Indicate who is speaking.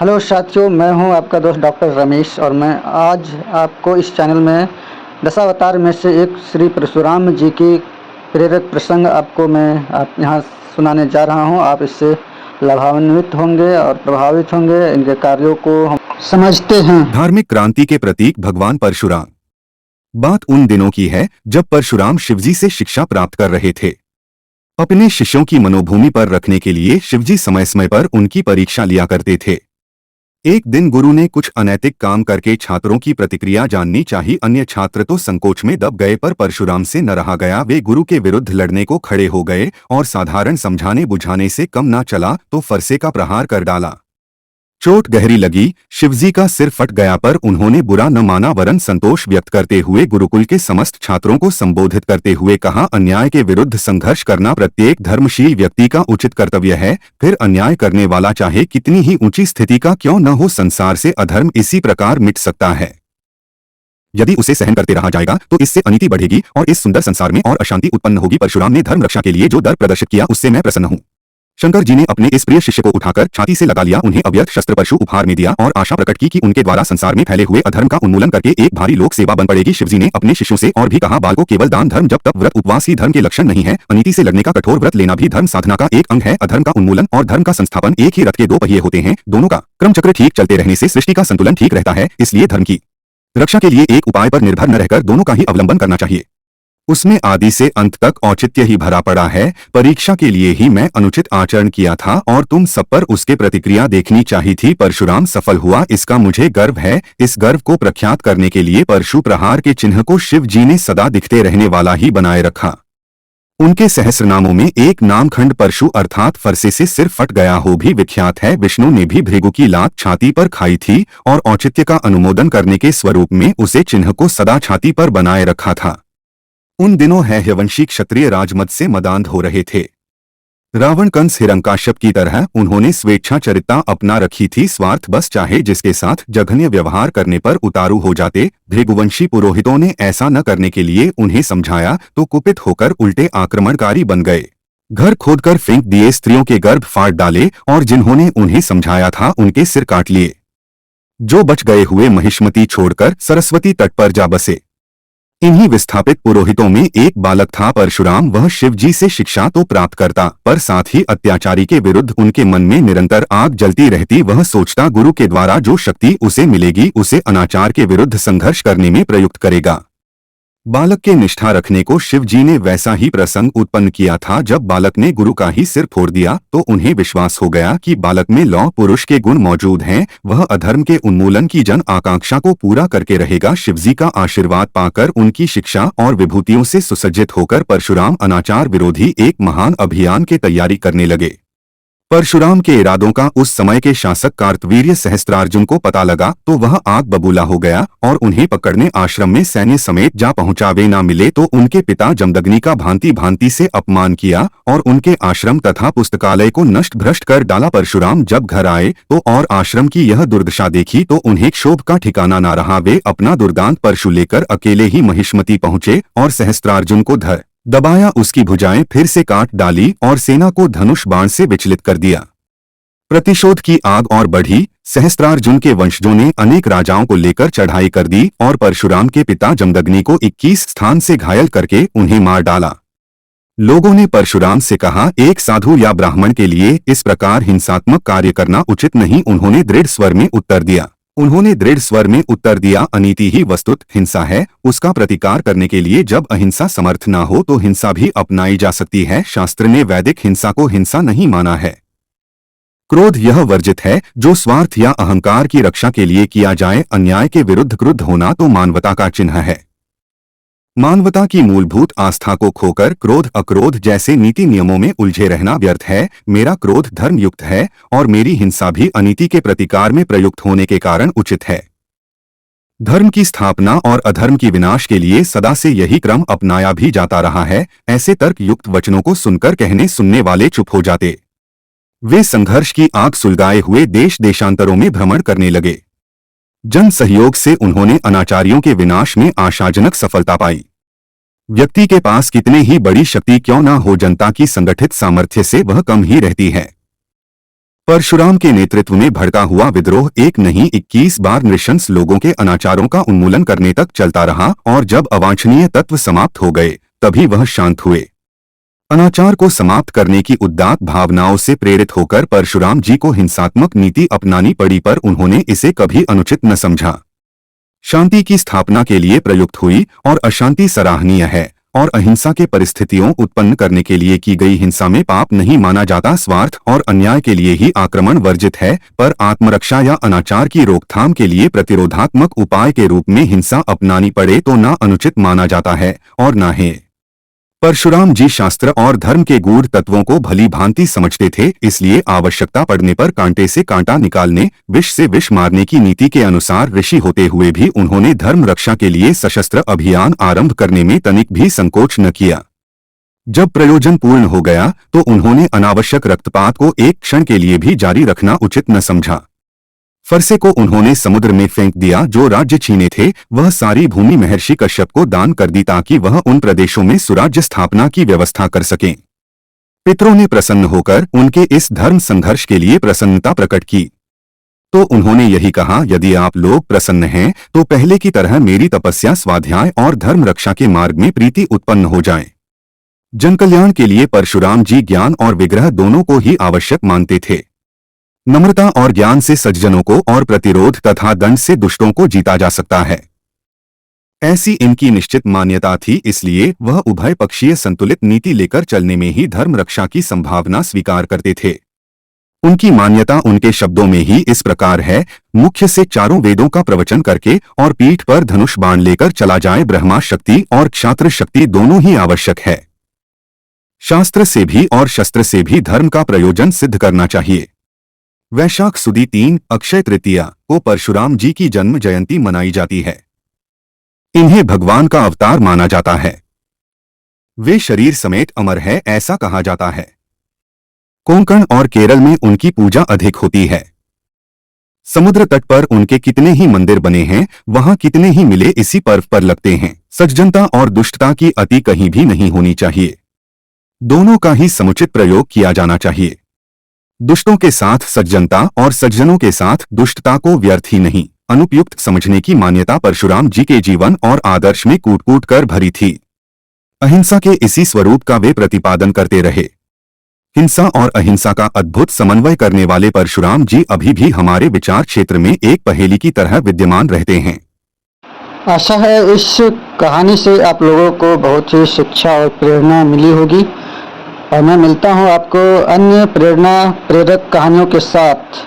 Speaker 1: Hello साथियों, मैं हूं आपका दोस्त डॉक्टर रमेश और मैं आज आपको इस चैनल में दशावतार में से एक श्री परशुराम जी की प्रेरक प्रसंग आपको मैं आप यहाँ सुनाने जा रहा हूं। आप इससे लाभान्वित होंगे और प्रभावित होंगे। इनके कार्यों को हम समझते हैं।
Speaker 2: धार्मिक क्रांति के प्रतीक भगवान परशुराम। बात उन दिनों की है जब परशुराम शिवजी से शिक्षा प्राप्त कर रहे थे। अपने शिष्यों की मनोभूमि पर रखने के लिए शिवजी समय समय पर उनकी परीक्षा लिया करते थे। एक दिन गुरु ने कुछ अनैतिक काम करके छात्रों की प्रतिक्रिया जाननी चाही। अन्य छात्र तो संकोच में दब गए, पर परशुराम से न रहा गया। वे गुरु के विरुद्ध लड़ने को खड़े हो गए और साधारण समझाने बुझाने से कम न चला तो फरसे का प्रहार कर डाला। चोट गहरी लगी, शिवजी का सिर फट गया, पर उन्होंने बुरा न माना वरन संतोष व्यक्त करते हुए गुरुकुल के समस्त छात्रों को संबोधित करते हुए कहा, अन्याय के विरुद्ध संघर्ष करना प्रत्येक धर्मशील व्यक्ति का उचित कर्तव्य है। फिर अन्याय करने वाला चाहे कितनी ही ऊंची स्थिति का क्यों न हो, संसार से अधर्म इसी प्रकार मिट सकता है। यदि उसे सहन करते रहा जाएगा तो इससे अनीति बढ़ेगी और इस सुंदर संसार में और अशांति उत्पन्न होगी। परशुराम ने धर्म रक्षा के लिए जो दर्प प्रदर्शित किया उससे मैं प्रसन्न हूँ। शंकर जी ने अपने इस प्रिय शिष्य को उठाकर छाती से लगा लिया, उन्हें अव्यर्थ शस्त्र परशु उपहार में दिया और आशा प्रकट की कि उनके द्वारा संसार में फैले हुए अधर्म का उन्मूलन करके एक भारी लोक सेवा बन पड़ेगी। शिवजी ने अपने शिष्यों से और भी कहा, बालकों, केवल दान धर्म जप तप व्रत उपवास ही धर्म के लक्षण नहीं है। अनीति से लड़ने का कठोर व्रत लेना भी धर्म साधना का एक अंग है। अधर्म का उन्मूलन और धर्म का संस्थापन एक ही रथ के दो पहिए होते हैं। दोनों का क्रम चक्र ठीक चलते रहने से सृष्टि का संतुलन ठीक रहता है। इसलिए धर्म की रक्षा के लिए एक उपाय पर निर्भर न रहकर दोनों का ही अवलंबन करना चाहिए। उसमें आदि से अंत तक औचित्य ही भरा पड़ा है। परीक्षा के लिए ही मैं अनुचित आचरण किया था और तुम सब पर उसके प्रतिक्रिया देखनी चाहिए थी। परशुराम सफल हुआ, इसका मुझे गर्व है। इस गर्व को प्रख्यात करने के लिए परशु प्रहार के चिन्ह को शिव जी ने सदा दिखते रहने वाला ही बनाए रखा। उनके सहस्रनामों में एक नामखंड परशु अर्थात फरसे से सिर फट गया हो भी विख्यात है। विष्णु ने भी भृगु की लात छाती पर खाई थी और औचित्य का अनुमोदन करने के स्वरूप में उसे चिन्ह को सदा छाती पर बनाए रखा था। उन दिनों हयवंशी क्षत्रिय राजमद से मदान्ध हो रहे थे। रावण कंस हिरण्यकश्यप की तरह उन्होंने स्वेच्छाचरिता अपना रखी थी। स्वार्थ बस चाहे जिसके साथ जघन्य व्यवहार करने पर उतारू हो जाते। भृगुवंशी पुरोहितों ने ऐसा न करने के लिए उन्हें समझाया तो कुपित होकर उल्टे आक्रमणकारी बन गए। घर खोदकर फेंक दिए, स्त्रियों के गर्भ फाड़ डाले और जिन्होंने उन्हें समझाया था उनके सिर काट लिए। जो बच गए हुए महिष्मती छोड़कर सरस्वती तट पर जा बसे। इन्हीं विस्थापित पुरोहितों में एक बालक था परशुराम। वह शिवजी से शिक्षा तो प्राप्त करता, पर साथ ही अत्याचारी के विरुद्ध उनके मन में निरंतर आग जलती रहती। वह सोचता, गुरु के द्वारा जो शक्ति उसे मिलेगी उसे अनाचार के विरुद्ध संघर्ष करने में प्रयुक्त करेगा। बालक के निष्ठा रखने को शिवजी ने वैसा ही प्रसंग उत्पन्न किया था। जब बालक ने गुरु का ही सिर फोड़ दिया तो उन्हें विश्वास हो गया कि बालक में लौह पुरुष के गुण मौजूद हैं। वह अधर्म के उन्मूलन की जन आकांक्षा को पूरा करके रहेगा। शिवजी का आशीर्वाद पाकर उनकी शिक्षा और विभूतियों से सुसज्जित होकर परशुराम अनाचार विरोधी एक महान अभियान की तैयारी करने लगे। परशुराम के इरादों का उस समय के शासक कार्तवीर्य सहस्त्रार्जुन को पता लगा तो वह आग बबूला हो गया और उन्हें पकड़ने आश्रम में सैन्य समेत जा पहुंचा। वे न मिले तो उनके पिता जमदग्नि का भांति भांति से अपमान किया और उनके आश्रम तथा पुस्तकालय को नष्ट भ्रष्ट कर डाला। परशुराम जब घर आए तो और आश्रम की यह दुर्दशा देखी तो उन्हें क्षोभ का ठिकाना न रहा। वे अपना दुर्दांत परशु लेकर अकेले ही महिष्मती पहुंचे और सहस्त्रार्जुन को धर दबाया, उसकी भुजाएं फिर से काट डाली और सेना को धनुष बाण से विचलित कर दिया। प्रतिशोध की आग और बढ़ी। सहस्त्रार्जुन के वंशजों ने अनेक राजाओं को लेकर चढ़ाई कर दी और परशुराम के पिता जमदग्नि को 21 स्थान से घायल करके उन्हें मार डाला। लोगों ने परशुराम से कहा, एक साधु या ब्राह्मण के लिए इस प्रकार हिंसात्मक कार्य करना उचित नहीं। उन्होंने दृढ़ स्वर में उत्तर दिया, अनीति ही वस्तुत हिंसा है। उसका प्रतिकार करने के लिए जब अहिंसा समर्थ न हो तो हिंसा भी अपनाई जा सकती है। शास्त्र ने वैदिक हिंसा को हिंसा नहीं माना है। क्रोध यह वर्जित है जो स्वार्थ या अहंकार की रक्षा के लिए किया जाए। अन्याय के विरुद्ध क्रुद्ध होना तो मानवता का चिन्ह है। मानवता की मूलभूत आस्था को खोकर क्रोध अक्रोध जैसे नीति नियमों में उलझे रहना व्यर्थ है। मेरा क्रोध धर्मयुक्त है और मेरी हिंसा भी अनीति के प्रतिकार में प्रयुक्त होने के कारण उचित है। धर्म की स्थापना और अधर्म की विनाश के लिए सदा से यही क्रम अपनाया भी जाता रहा है। ऐसे तर्क युक्त वचनों को सुनकर कहने सुनने वाले चुप हो जाते। वे संघर्ष की आग सुलगाए हुए देश देशांतरों में भ्रमण करने लगे। जन सहयोग से उन्होंने अनाचारियों के विनाश में आशाजनक सफलता पाई। व्यक्ति के पास कितने ही बड़ी शक्ति क्यों न हो, जनता की संगठित सामर्थ्य से वह कम ही रहती है। परशुराम के नेतृत्व में भड़का हुआ विद्रोह एक नहीं 21 बार नृशंस लोगों के अनाचारों का उन्मूलन करने तक चलता रहा और जब अवांछनीय तत्व समाप्त हो गए तभी वह शांत हुए। अनाचार को समाप्त करने की उदात्त भावनाओं से प्रेरित होकर परशुराम जी को हिंसात्मक नीति अपनानी पड़ी, पर उन्होंने इसे कभी अनुचित न समझा। शांति की स्थापना के लिए प्रयुक्त हुई और अशांति सराहनीय है, और अहिंसा के परिस्थितियों उत्पन्न करने के लिए की गई हिंसा में पाप नहीं माना जाता। स्वार्थ और अन्याय के लिए ही आक्रमण वर्जित है, पर आत्मरक्षा या अनाचार की रोकथाम के लिए प्रतिरोधात्मक उपाय के रूप में हिंसा अपनानी पड़े तो न अनुचित माना जाता है और न है। परशुराम जी शास्त्र और धर्म के गूढ़ तत्वों को भली भांति समझते थे, इसलिए आवश्यकता पड़ने पर कांटे से कांटा निकालने, विष से विष मारने की नीति के अनुसार ऋषि होते हुए भी उन्होंने धर्म रक्षा के लिए सशस्त्र अभियान आरंभ करने में तनिक भी संकोच न किया। जब प्रयोजन पूर्ण हो गया तो उन्होंने अनावश्यक रक्तपात को एक क्षण के लिए भी जारी रखना उचित न समझा। फरसे को उन्होंने समुद्र में फेंक दिया, जो राज्य छीने थे वह सारी भूमि महर्षि कश्यप को दान कर दी ताकि वह उन प्रदेशों में सुराज्य स्थापना की व्यवस्था कर सकें। पितरों ने प्रसन्न होकर उनके इस धर्म संघर्ष के लिए प्रसन्नता प्रकट की तो उन्होंने यही कहा, यदि आप लोग प्रसन्न हैं तो पहले की तरह मेरी तपस्या, स्वाध्याय और धर्म रक्षा के मार्ग में प्रीति उत्पन्न हो जाए। जनकल्याण के लिए परशुराम जी ज्ञान और विग्रह दोनों को ही आवश्यक मानते थे। नम्रता और ज्ञान से सज्जनों को और प्रतिरोध तथा दंड से दुष्टों को जीता जा सकता है, ऐसी इनकी निश्चित मान्यता थी। इसलिए वह उभय पक्षीय संतुलित नीति लेकर चलने में ही धर्म रक्षा की संभावना स्वीकार करते थे। उनकी मान्यता उनके शब्दों में ही इस प्रकार है, मुख्य से चारों वेदों का प्रवचन करके और पीठ पर धनुष बाण लेकर चला जाए। ब्रह्मा शक्ति और क्षात्र शक्ति दोनों ही आवश्यक है। शास्त्र से भी और शस्त्र से भी धर्म का प्रयोजन सिद्ध करना चाहिए। वैशाख सुदी 3 अक्षय तृतीया को परशुराम जी की जन्म जयंती मनाई जाती है। इन्हें भगवान का अवतार माना जाता है। वे शरीर समेत अमर है, ऐसा कहा जाता है। कोंकण और केरल में उनकी पूजा अधिक होती है। समुद्र तट पर उनके कितने ही मंदिर बने हैं, वहां कितने ही मिले इसी पर्व पर लगते हैं। सज्जनता और दुष्टता की अति कहीं भी नहीं होनी चाहिए, दोनों का ही समुचित प्रयोग किया जाना चाहिए। दुष्टों के साथ सज्जनता और सज्जनों के साथ दुष्टता को व्यर्थ ही नहीं, अनुपयुक्त समझने की मान्यता परशुराम जी के जीवन और आदर्श में कूट कूट कर भरी थी। अहिंसा के इसी स्वरूप का वे प्रतिपादन करते रहे। हिंसा और अहिंसा का अद्भुत समन्वय करने वाले परशुराम जी अभी भी हमारे विचार क्षेत्र में एक पहेली की तरह विद्यमान रहते हैं।
Speaker 1: आशा है इस कहानी से आप लोगों को बहुत ही शिक्षा और प्रेरणा मिली होगी, और मैं मिलता हूँ आपको अन्य प्रेरणा प्रेरक कहानियों के साथ।